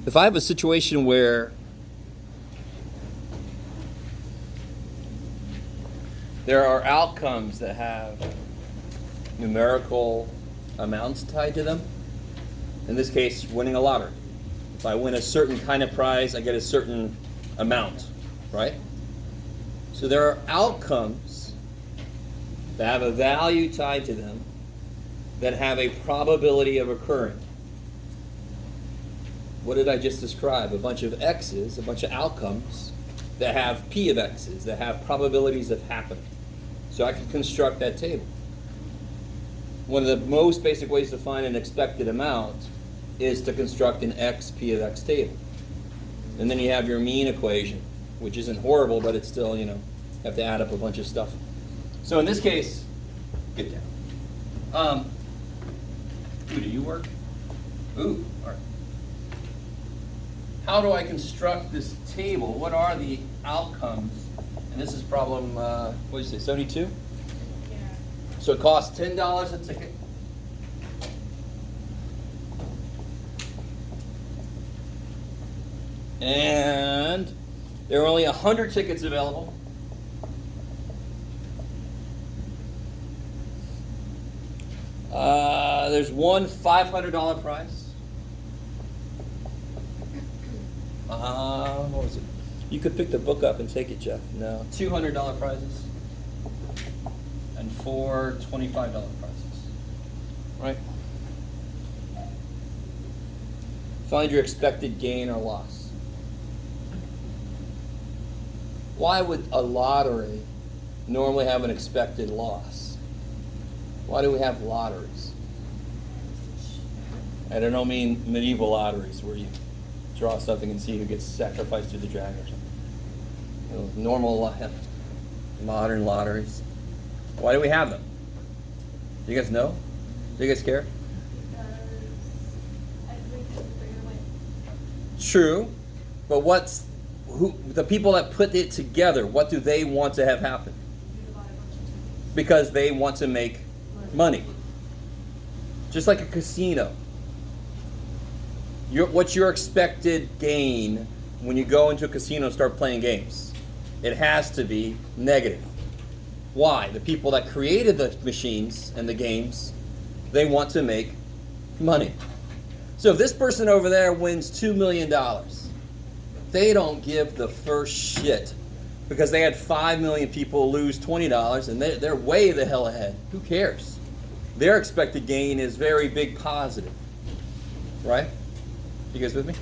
If I have a situation where there are outcomes that have numerical amounts tied to them, in this case, winning a lottery. If I win a certain kind of prize, I get a certain amount, right? So there are outcomes that have a value tied to them that have a probability of occurring. What did I just describe? A bunch of x's, a bunch of outcomes that have p of x's, that have probabilities of happening. So I can construct that table. One of the most basic ways to find an expected amount is to construct an x p of x table. And then you have your mean equation, which isn't horrible, but it's still, have to add up a bunch of stuff. So in this case, get down. Do you work? Ooh, all right. How do I construct this table? What are the outcomes? And this is problem, what did you say, 72? Yeah. So it costs $10 a ticket. And there are only 100 tickets available. There's one $500 prize. What was it? You could pick the book up and take it, Jeff. No. $200 prizes. And four $25 prizes. Right? Find your expected gain or loss. Why would a lottery normally have an expected loss? Why do we have lotteries? I don't mean medieval lotteries where you draw something and see who gets sacrificed to the dragon or something. Normal, modern lotteries. Why do we have them? Do you guys know? Do you guys care? Because I think it's bigger win. True, but the people that put it together, what do they want to have happen? You buy a bunch of tickets. Because they want to make money. Just like a casino. What's your expected gain when you go into a casino and start playing games? It has to be negative. Why? The people that created the machines and the games, they want to make money. So if this person over there wins $2 million, they don't give the first shit because they had 5 million people lose $20 and they're way the hell ahead. Who cares? Their expected gain is very big positive. Right? You guys with me?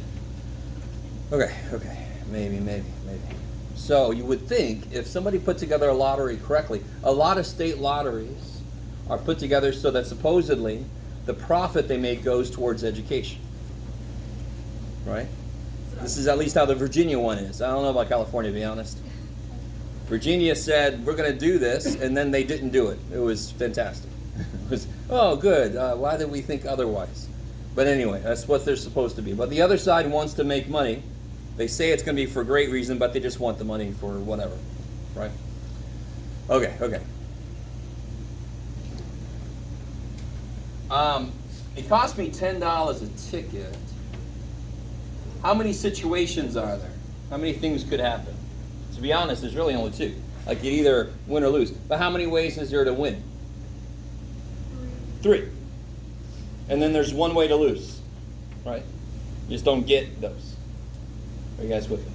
Okay. Maybe. So you would think if somebody put together a lottery correctly, a lot of state lotteries are put together so that supposedly the profit they make goes towards education. Right? This is at least how the Virginia one is. I don't know about California, to be honest. Virginia said, we're going to do this, and then they didn't do it. It was fantastic. It was, oh, good. Why did we think otherwise? But anyway, that's what they're supposed to be. But the other side wants to make money. They say it's going to be for a great reason, but they just want the money for whatever. Right? Okay. It cost me $10 a ticket. How many situations are there? How many things could happen? To be honest, there's really only two. Like you either win or lose. But how many ways is there to win? 3. And then there's one way to lose. Right? You just don't get those. Are you guys with me?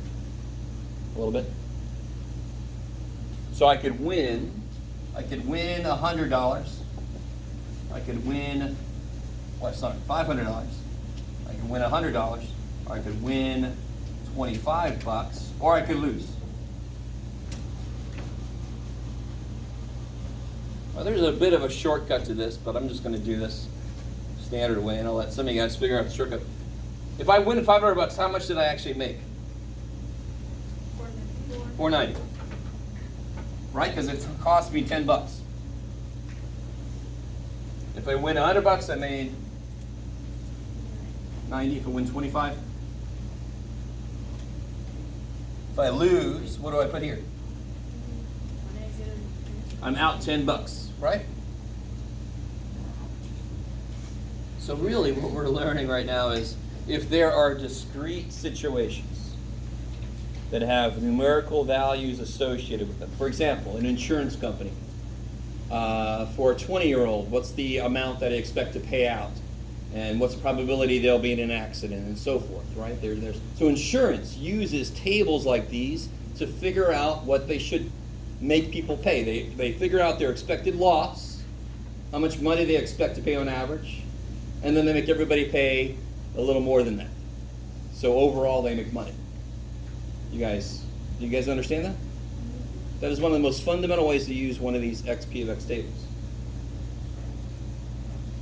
A little bit? So I could win $100. I could win, $500. I could win $100. I could win $25, or I could lose. Well, there's a bit of a shortcut to this, but I'm just going to do this standard way, and I'll let some of you guys figure out the shortcut. If I win $500, how much did I actually make? $490. Right? Because it cost me $10. If I win $100, I made $90. If I win 25. If I lose, what do I put here? I'm out $10, right? So really what we're learning right now is if there are discrete situations that have numerical values associated with them. For example, an insurance company. For a 20-year-old, what's the amount that they expect to pay out? And what's the probability they'll be in an accident, and so forth, right? So insurance uses tables like these to figure out what they should make people pay. They figure out their expected loss, how much money they expect to pay on average, and then they make everybody pay a little more than that. So overall, they make money. Do you guys understand that? That is one of the most fundamental ways to use one of these XP of X tables.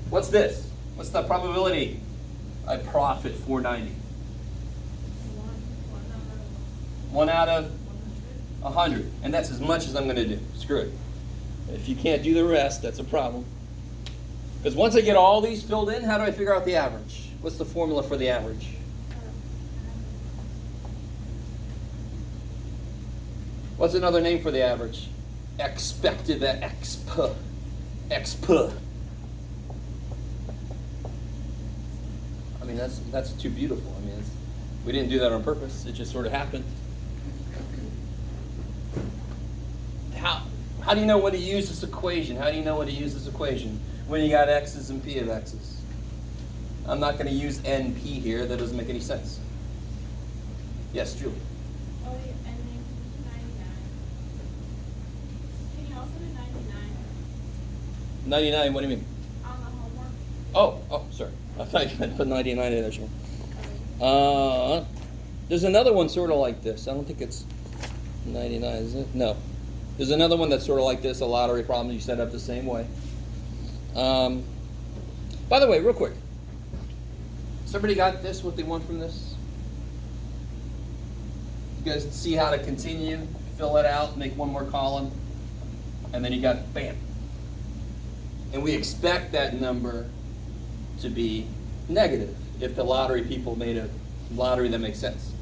What's this? What's the probability I profit 490? 1 out of 100. And that's as much as I'm going to do. Screw it. If you can't do the rest, that's a problem. Because once I get all these filled in, how do I figure out the average? What's the formula for the average? What's another name for the average? Expected exp. Exp. I mean, that's too beautiful. I mean, we didn't do that on purpose. It just sort of happened. How do you know when to use this equation? How do you know when to use this equation? When you got x's and p of x's. I'm not going to use np here. That doesn't make any sense. Yes, Julie. Oh, and then 99. Can you also do 99? 99, what do you mean? On the homework? Oh, sorry. I thought you meant put 99 in there. Sure. There's another one sort of like this. I don't think it's 99, is it? No. There's another one that's sort of like this, a lottery problem you set up the same way. By the way, real quick. Somebody got this, what they want from this? You guys see how to continue, fill it out, make one more column, and then you got bam. And we expect that number to be negative if the lottery people made a lottery that makes sense.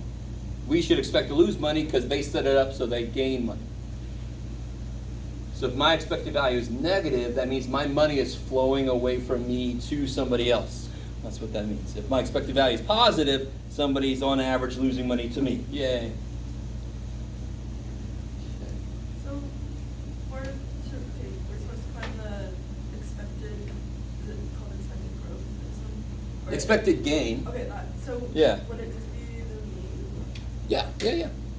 We should expect to lose money because they set it up so they gain money. So if my expected value is negative, that means my money is flowing away from me to somebody else. That's what that means. If my expected value is positive, somebody's on average losing money to me. Yay. So we're supposed to find the expected, is it called expected growth? This one? Or Expected gain. Okay, so Yeah. would it just be the mean? Yeah.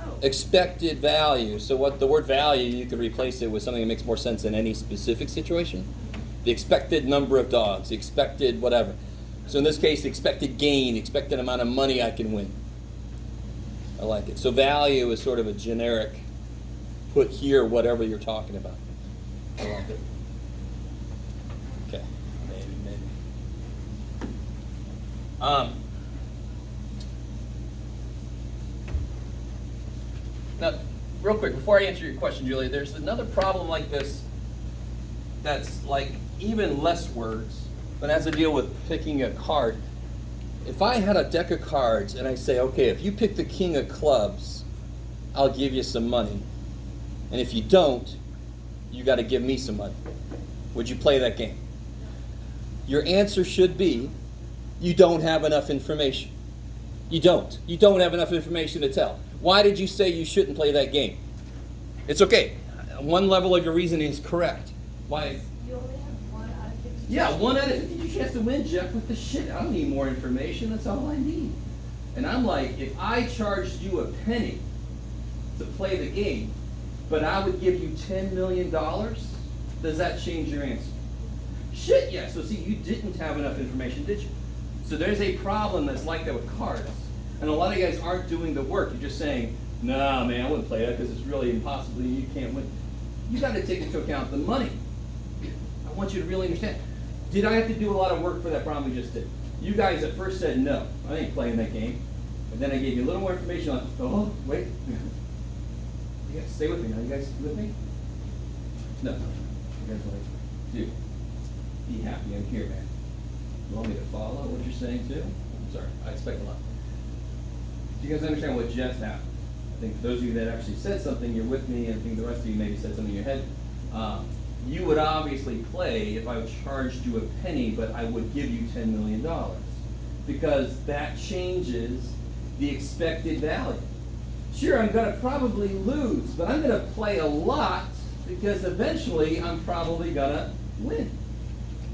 Oh. Expected value. So what the word value, you could replace it with something that makes more sense in any specific situation. The expected number of dogs, the expected whatever. So in this case, the expected gain, the expected amount of money I can win. I like it. So value is sort of a generic, put here whatever you're talking about. I like it. Okay, maybe. Now, real quick, before I answer your question, Julia, there's another problem like this that's like even less words, but has to deal with picking a card. If I had a deck of cards and I say, okay, if you pick the king of clubs, I'll give you some money. And if you don't, you got to give me some money. Would you play that game? Your answer should be, you don't have enough information. You don't. You don't have enough information to tell. Why did you say you shouldn't play that game? It's okay. One level of your reasoning is correct. Why? You only have 1 out of 50. Yeah, 1 out of 50 you chance to win, Jeff. What the shit? I don't need more information. That's all I need. And I'm like, if I charged you a penny to play the game, but I would give you $10 million, does that change your answer? Shit, yeah. So see, you didn't have enough information, did you? So there's a problem that's like that with cards. And a lot of you guys aren't doing the work. You're just saying, nah, man, I wouldn't play that because it's really impossible. You can't win. You got to take into account the money. I want you to really understand. Did I have to do a lot of work for that problem we just did? You guys at first said, no, I ain't playing that game. And then I gave you a little more information on, oh, wait. You guys stay with me now. You guys with me? No. You guys are like, dude, be happy I'm here, man. You want me to follow what you're saying too? I'm sorry, I expect a lot. Do you guys understand what just happened? I think for those of you that actually said something, you're with me, and I think the rest of you maybe said something in your head. You would obviously play if I charged you a penny, but I would give you $10 million. because that changes the expected value. Sure, I'm going to probably lose, but I'm going to play a lot because eventually I'm probably going to win.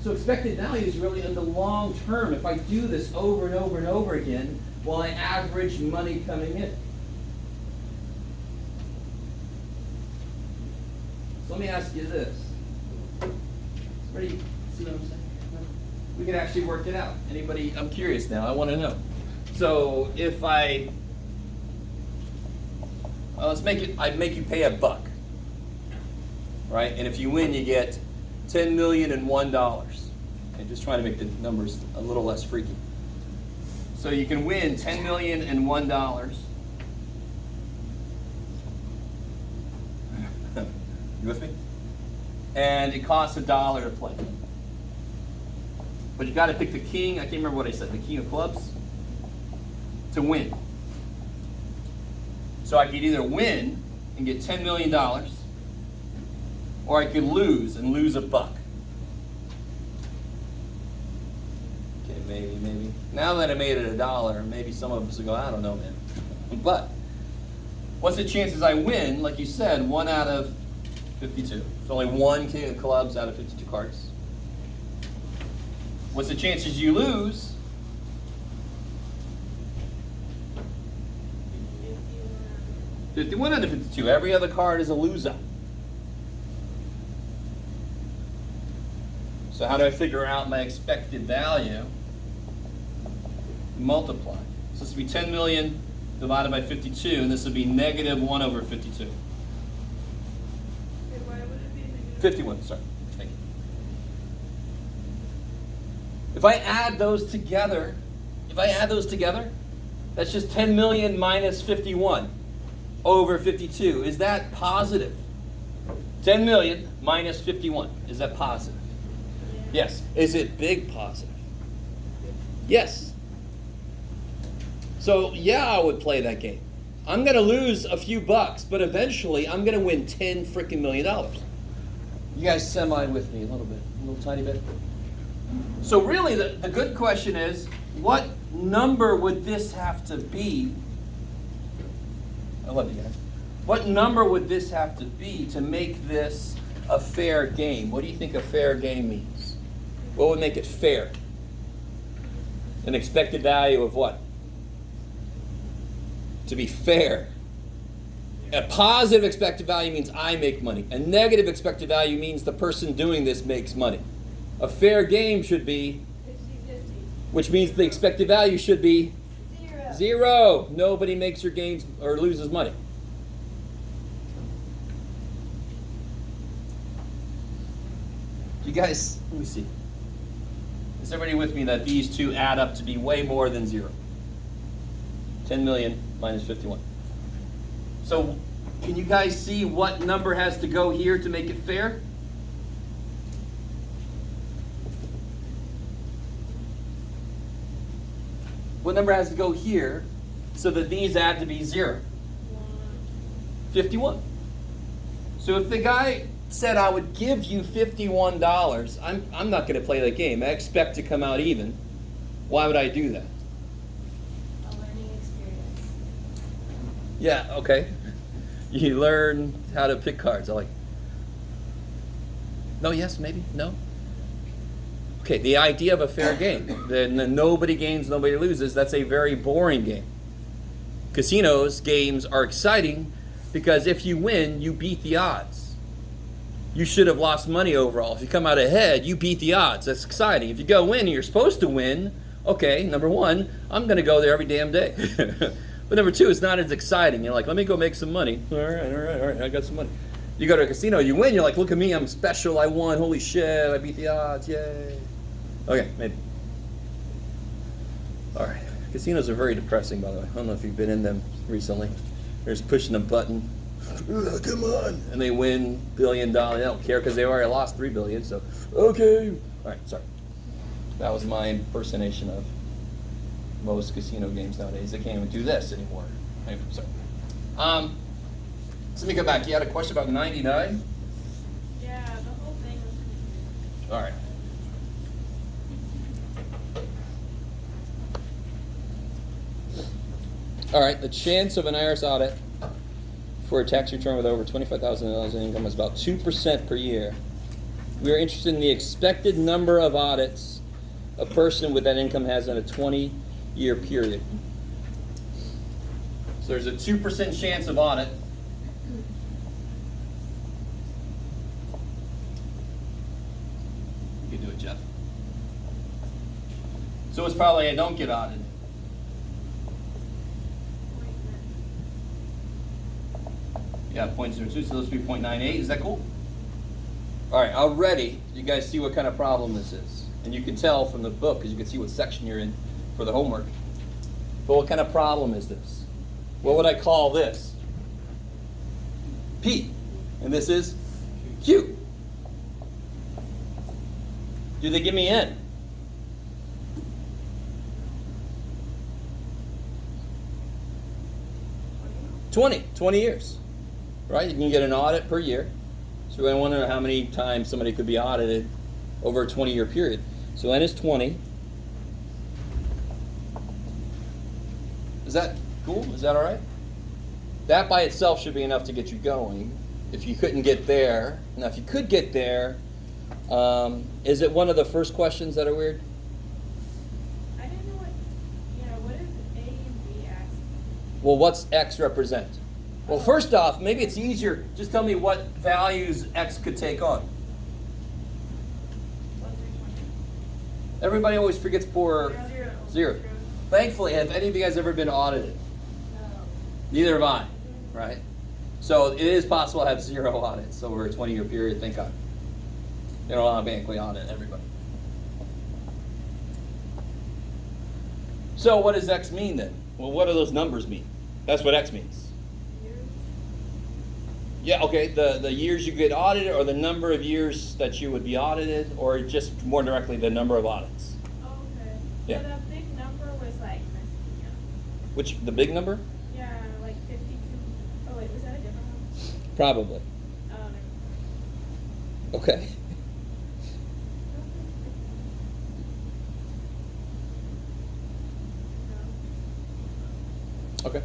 So expected value is really in the long term. If I do this over and over and over again, while I average money coming in. So let me ask you this. Ready? See what I'm saying? We can actually work it out. Anybody? I'm curious now. I want to know. So if I, let's make it. I'd make you pay $1, right? And if you win, you get $10,001,001. And just trying to make the numbers a little less freaky. So you can win $10,001,001. You with me? And it costs $1 to play. But you got to pick the king. I can't remember what I said. The king of clubs to win. So I could either win and get $10 million, or I could lose and lose $1. Okay, maybe. Now that I made it $1, maybe some of us will go, I don't know, man. But what's the chances I win? Like you said, 1 out of 52. It's only 1 king of clubs out of 52 cards. What's the chances you lose? 51 out of 52. Every other card is a loser. So how do I figure out my expected value? Multiply. So this would be 10 million divided by 52, and this would be negative 1 over 52. Okay, why would it be negative? 51, sorry. Thank you. If I add those together, that's just 10 million minus 51 over 52. Is that positive? 10 million minus 51. Is that positive? Yes. Is it big positive? Yes. So yeah, I would play that game. I'm going to lose a few bucks, but eventually I'm going to win $10 freaking million. You guys semi with me a little bit, a little tiny bit. So really the good question is, what number would this have to be? I love you guys. What number would this have to be to make this a fair game? What do you think a fair game means? What would make it fair? An expected value of what? To be fair. A positive expected value means I make money. A negative expected value means the person doing this makes money. A fair game should be 50-50. which means the expected value should be 0. Nobody makes or gains or loses money. You guys, let me see. Is everybody with me that these two add up to be way more than 0? 10 million minus 51. So, can you guys see what number has to go here to make it fair? What number has to go here so that these add to be 0? 51. So if the guy said I would give you $51, I'm not going to play that game. I expect to come out even. Why would I do that? A learning experience. Yeah, okay. You learn how to pick cards. I like. No, yes, maybe, no. Okay, the idea of a fair game. Then nobody gains, nobody loses. That's a very boring game. Casinos games are exciting because if you win, you beat the odds. You should have lost money overall. If you come out ahead, you beat the odds. That's exciting. If you go win and you're supposed to win, okay, number one, I'm going to go there every damn day. But number two, it's not as exciting. You're like, let me go make some money. All right, I got some money. You go to a casino, you win, you're like, look at me, I'm special, I won, holy shit, I beat the odds, yay. Okay, maybe. All right, casinos are very depressing, by the way. I don't know if you've been in them recently. They're just pushing a button. Come on. And they win $1 billion. They don't care because they already lost $3 billion, so, okay. All right, sorry. That was my impersonation of most casino games nowadays. They can't even do this anymore. Anyway, sorry. So let me go back. You had a question about 99? Yeah, the whole thing was confusing. All right. All right, the chance of an IRS audit for a tax return with over $25,000 in income is about 2% per year. We are interested in the expected number of audits a person with that income has in a 20-year period. So there's a 2% chance of audit. You can do it, Jeff. So it's probably I don't get audited. Yeah, 0.02, so let's be 0.98. Is that cool? All right, already you guys see what kind of problem this is. And you can tell from the book, because you can see what section you're in for the homework. But what kind of problem is this? What would I call this? P. And this is Q. Do they give me N? $20 years. Right? You can get an audit per year. So I want to know how many times somebody could be audited over a 20-year period. So N is 20. Is that cool? Is that all right? That by itself should be enough to get you going. If you couldn't get there, now if you could get there, is it one of the first questions that are weird? I didn't know what does A and B ask? Well, what's X represent? Well, first off, maybe it's easier. Just tell me what values X could take on. 1 through 20. Everybody always forgets poor 0. 0. Thankfully, have any of you guys ever been audited? No. Neither have I, right? So it is possible to have 0 audits over a 20-year period, thank God. They don't automatically audit everybody. So what does X mean then? Well, what do those numbers mean? That's what X means. Yeah, okay, the years you get audited, or the number of years that you would be audited, or just more directly the number of audits. Oh, okay. Yeah. So the big number was like messing me up. Which, the big number? Yeah, like 52. Oh wait, was that a different one? Probably. Oh, never mind. Okay. No. Okay.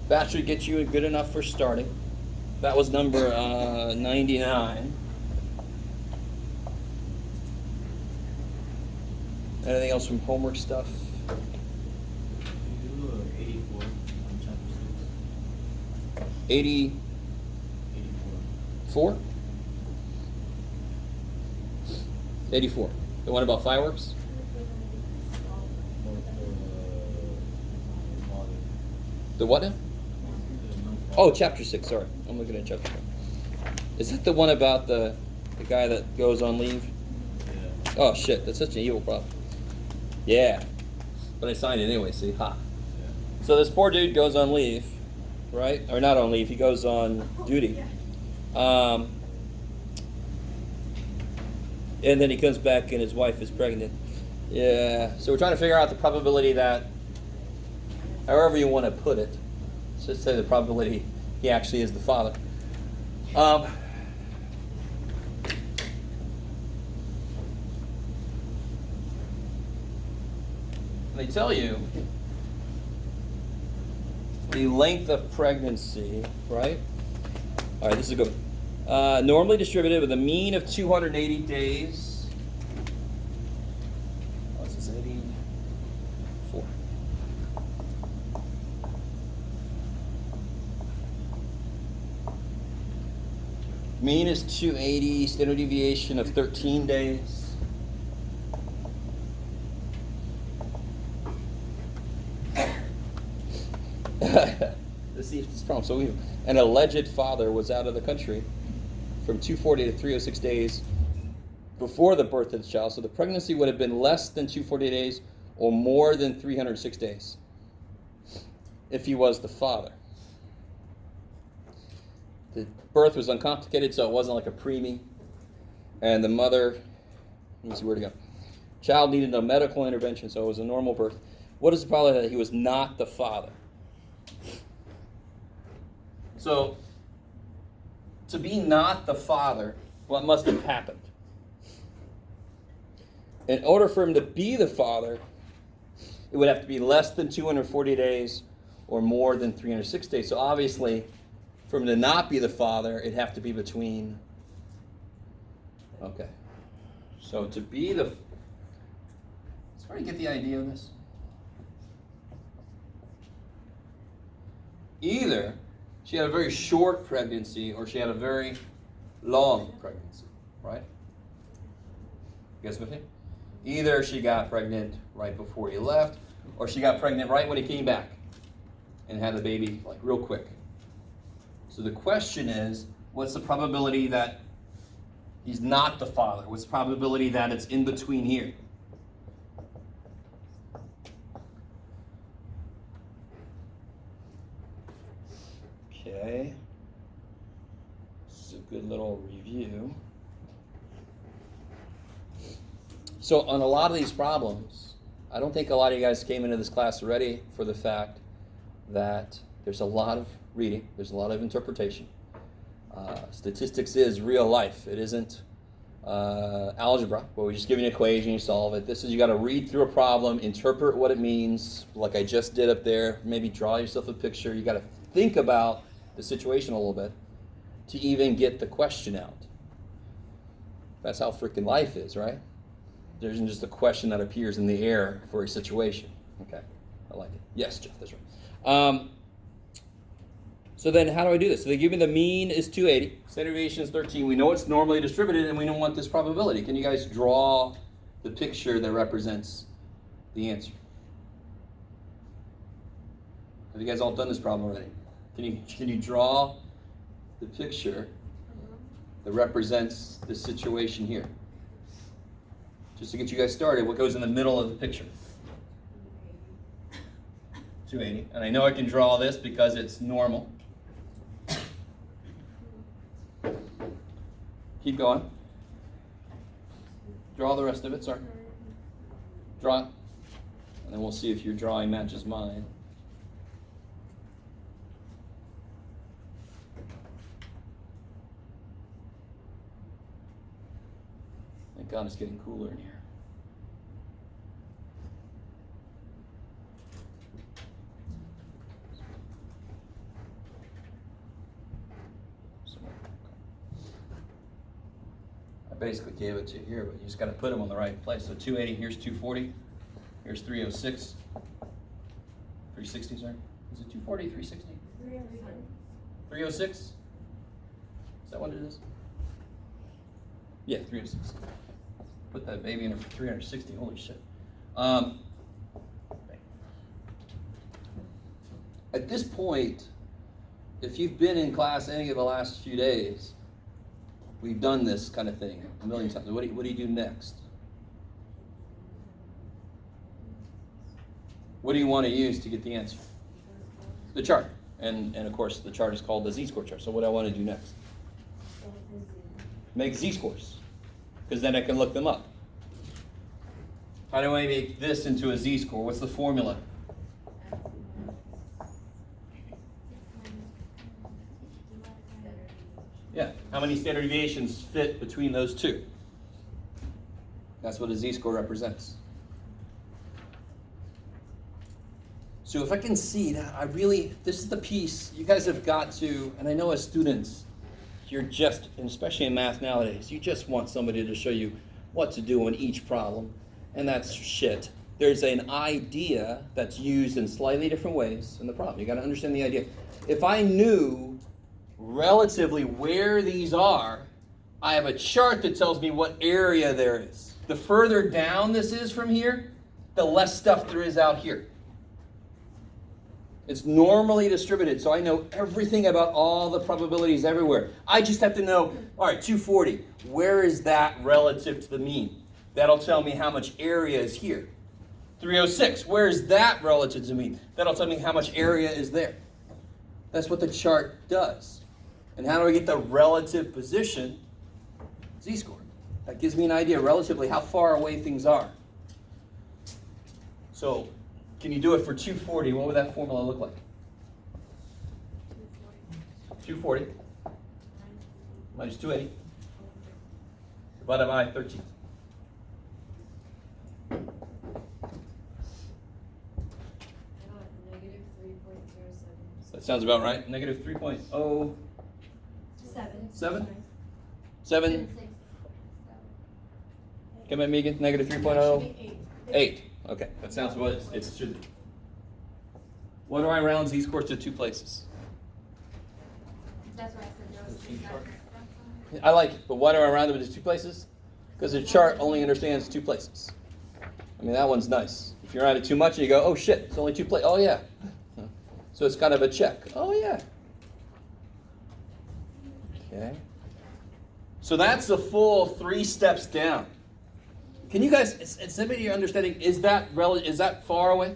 That should get you good enough for starting. That was number 99. Anything else from homework stuff? You do 84 on chapter 6. 84? 84. 84. The one about fireworks? The what now? Oh, chapter 6, sorry. I'm looking at chapter 6. Is that the one about the guy that goes on leave? Yeah. Oh, shit, that's such an evil problem. Yeah. But I signed it anyway, see? Ha. Yeah. So this poor dude goes on leave, right? Or not on leave, he goes on duty. And then he comes back and his wife is pregnant. Yeah. So we're trying to figure out the probability that, however you want to put it, let's just say the probability he actually is the father. They tell you the length of pregnancy, right? All right, this is a good one. Normally distributed with a mean of 280 days. Oh, this is 84. Mean is 280, standard deviation of 13 days. Let's see if this problem. So an alleged father was out of the country from 240 to 306 days before the birth of the child. So the pregnancy would have been less than 240 days or more than 306 days if he was the father. The birth was uncomplicated, so it wasn't like a preemie. And the mother, let me see where to go. Child needed no medical intervention, so it was a normal birth. What is the probability that he was not the father? So, to be not the father, what must have happened? In order for him to be the father, it would have to be less than 240 days or more than 306 days. So obviously, for him to not be the father, it'd have to be between. Okay. So to be the. Sorry to get the idea of this. Either she had a very short pregnancy or she had a very long pregnancy, right? You guys with me? Either she got pregnant right before he left, or she got pregnant right when he came back and had the baby like real quick. So the question is, what's the probability that he's not the father? What's the probability that it's in between here? Okay. This is a good little review. So on a lot of these problems, I don't think a lot of you guys came into this class ready for the fact that there's a lot of reading, there's a lot of interpretation. Statistics is real life. It isn't algebra, where we just give you an equation, you solve it. This is, you got to read through a problem, interpret what it means, like I just did up there, maybe draw yourself a picture. You got to think about the situation a little bit to even get the question out. That's how freaking life is, right? There isn't just a question that appears in the air for a situation. Okay, I like it. Yes, Jeff, that's right. So then how do I do this? So they give me the mean is 280, standard deviation is 13. We know it's normally distributed and we don't want this probability. Can you guys draw the picture that represents the answer? Have you guys all done this problem already? Can you draw the picture that represents the situation here? Just to get you guys started, what goes in the middle of the picture? 280. And I know I can draw this because it's normal. Keep going. Draw the rest of it, sorry. Draw it. And then we'll see if your drawing matches mine. Thank God it's getting cooler in here. I basically gave it to you here, but you just got to put them on the right place. So 280, here's 240, here's 306, 360, sorry. Is it 240, 360? 306? Is that what it is? Yeah, 306. Put that baby in there for 360, holy shit. At this point, if you've been in class any of the last few days, we've done this kind of thing a million times. What do you do next? What do you want to use to get the answer? The chart. And of course, the chart is called the z-score chart. So what do I want to do next? Make z-scores. Because then I can look them up. How do I make this into a z-score? What's the formula? Yeah, how many standard deviations fit between those two? That's what a z-score represents. So if I can see that, this is the piece you guys have got to, and I know as students, you're just, and especially in math nowadays, you just want somebody to show you what to do on each problem, and that's shit. There's an idea that's used in slightly different ways in the problem. You got to understand the idea. If I knew relatively where these are, I have a chart that tells me what area there is. The further down this is from here, the less stuff there is out here. It's normally distributed, so I know everything about all the probabilities everywhere. I just have to know, all right, 240, where is that relative to the mean? That'll tell me how much area is here. 306, where is that relative to the mean? That'll tell me how much area is there. That's what the chart does. And how do I get the relative position? Z-score. That gives me an idea relatively how far away things are. So, can you do it for 240? What would that formula look like? 240 minus 280 divided by 13. That sounds about right. Negative 3.07? 7. 7? 6. Come in, Megan. Negative It should 3.0? be 8. 8. Okay, that sounds what it should be. What do I round z-scores to 2 places? That's why I said there was The 2 C-sharp. sides. I like it, but why do I round them to 2 places? Because the chart only understands 2 places. I mean, that one's nice. If you round it too much and you go, oh shit, it's only 2 places. Oh yeah. So it's kind of a check. Oh yeah. Okay. So that's the full 3 steps down. Can you guys, is anybody understanding, is that far away?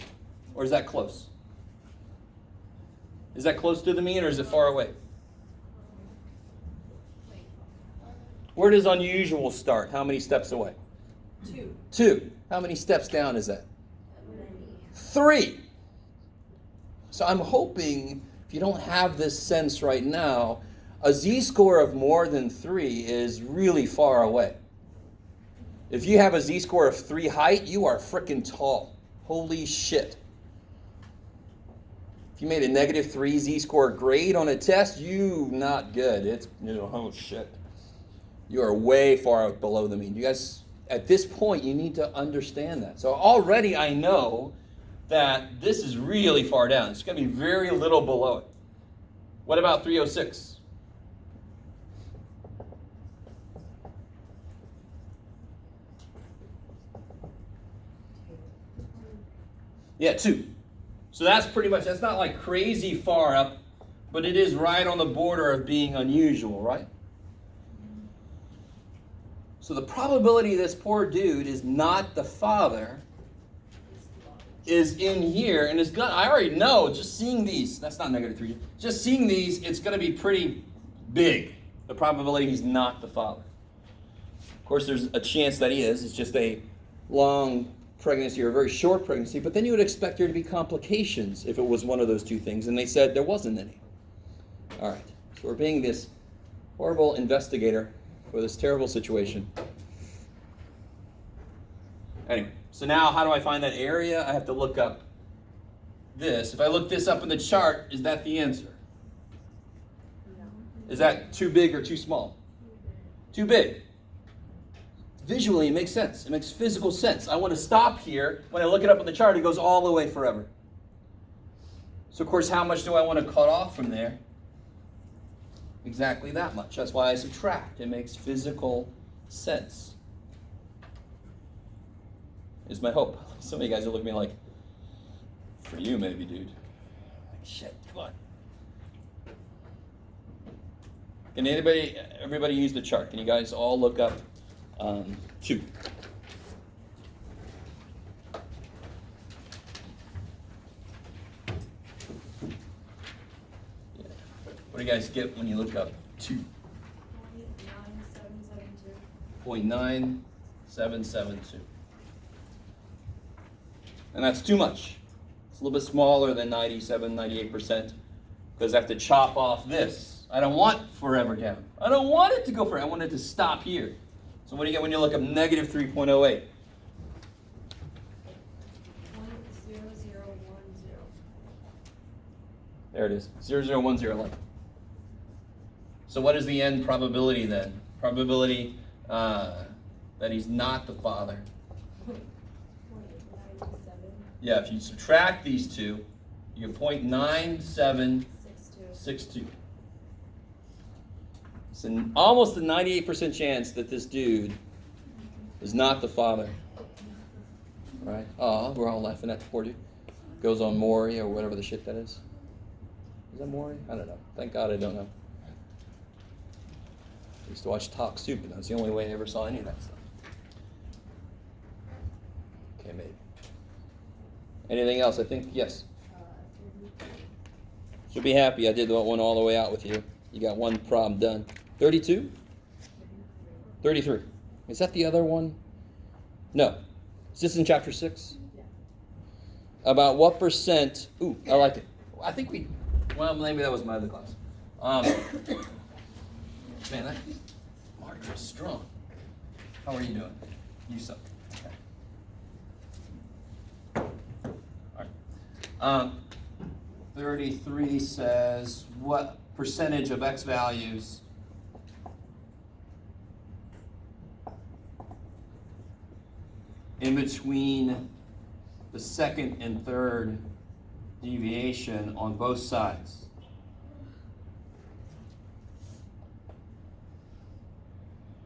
Or is that close? Is that close to the mean or is it far away? Where does unusual start? How many steps away? 2. 2. How many steps down is that? 3. So I'm hoping, if you don't have this sense right now, a z-score of more than 3 is really far away. If you have a z-score of 3 height, you are freaking tall. Holy shit. If you made a negative 3 z-score grade on a test, you not good. It's, oh shit. You are way far below the mean. You guys, at this point, you need to understand that. So already I know that this is really far down. It's going to be very little below it. What about 306? Yeah, 2. So that's pretty much, that's not like crazy far up, but it is right on the border of being unusual, right? So the probability this poor dude is not the father is in here, and it's gonna, I already know, just seeing these, that's not negative 3, just seeing these, it's going to be pretty big, the probability he's not the father. Of course, there's a chance that he is. It's just a long pregnancy or a very short pregnancy, but then you would expect there to be complications if it was one of those 2 things, and they said there wasn't any. All right, so we're being this horrible investigator for this terrible situation. Anyway, so now how do I find that area? I have to look up this. If I look this up in the chart, is that the answer? Is that too big or too small? Too big. Visually, it makes sense. It makes physical sense. I want to stop here. When I look it up on the chart, it goes all the way forever. So, of course, how much do I want to cut off from there? Exactly that much. That's why I subtract. It makes physical sense. Is my hope. Some of you guys are looking at me like, for you maybe, dude. Like, shit, come on. Can everybody use the chart? Can you guys all look up 2? Yeah. What do you guys get when you look up 2? 0.9772. And that's too much. It's a little bit smaller than 97, 98%, because I have to chop off this. I don't want forever down. I don't want it to go forever. I want it to stop here. So what do you get when you look up negative 3.08? 0.0010. There it is, 0010. So what is the end probability then? Probability that he's not the father. 0.97. Yeah, if you subtract these 2, you get 0.9762. 62. It's almost a 98% chance that this dude is not the father. Right? Oh, we're all laughing at the poor dude. Goes on Maury or whatever the shit that is. Is that Maury? I don't know. Thank God I don't know. I used to watch Talk Soup, and that's the only way I ever saw any of that stuff. Okay, maybe. Anything else? I think, yes. Should be happy I did that one all the way out with you. You got one problem done. 32? 33. Is that the other one? No. Is this in chapter 6? Yeah. About what percent? Ooh, I like it. I think well, maybe that was my other class. Man, that marker is strong. How are you doing? You suck. Okay. All right. 33 says what percentage of x values in between the second and third deviation on both sides.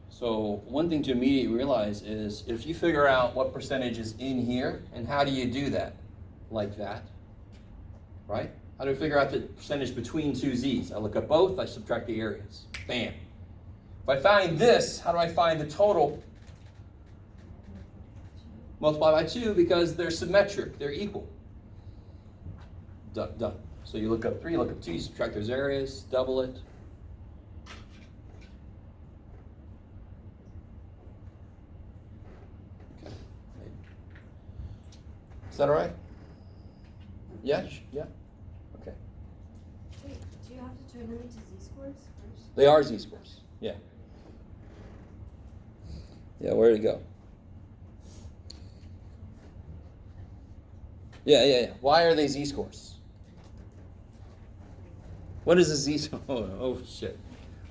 So one thing to immediately realize is if you figure out what percentage is in here, and how do you do that? Like that, right? How do I figure out the percentage between two z's? I look at both, I subtract the areas. Bam. If I find this, how do I find the total? Multiply by 2 because they're symmetric, they're equal. Done. So you look up 3, look up 2, you subtract those areas, double it. Okay. Is that all right? Yeah? Yeah? Okay. Wait, do you have to turn them into z-scores first? They are z-scores. Yeah. Yeah, where'd it go? Yeah. Why are they z-scores? What is a z-score? Oh shit.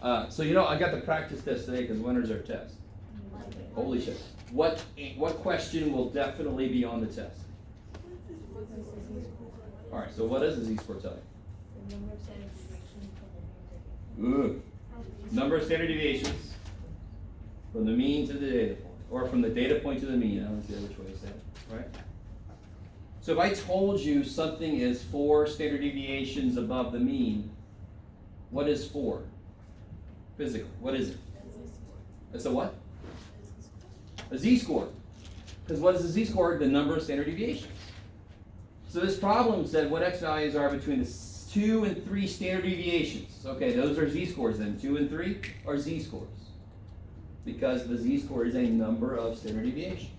So I got the practice test today because when is our test? Holy shit. What question will definitely be on the test? All right, so what does a z-score tell The number of standard deviations from the you? Ooh. Number of standard deviations from the mean to the data point, or from the data point to the mean. I don't care which way to say it, right? So if I told you something is 4 standard deviations above the mean, what is 4? Physically, what is it? It's a what? A z-score. Because what is a z-score? The number of standard deviations. So this problem said what x values are between the 2 and 3 standard deviations. Okay, those are z-scores then. 2 and 3 are z-scores. Because the z-score is a number of standard deviations.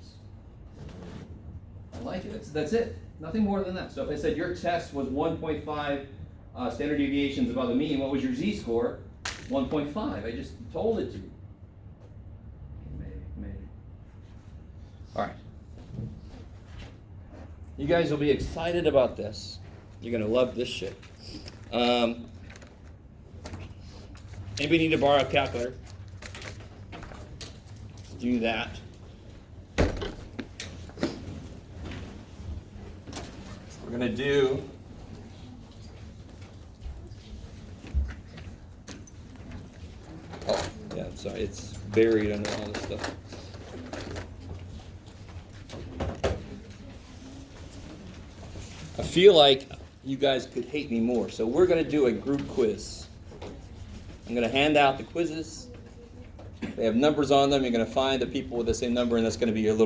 I like it. That's it. Nothing more than that. So if I said your test was 1.5 standard deviations above the mean, what was your z-score? 1.5. I just told it to you. Maybe. All right. You guys will be excited about this. You're going to love this shit. Anybody need to borrow a calculator? Let's do that. We're going to do I'm sorry, it's buried under all this stuff. I feel like you guys could hate me more, so we're going to do a group quiz. I'm going to hand out the quizzes. They have numbers on them. You're going to find the people with the same number, and that's going to be your little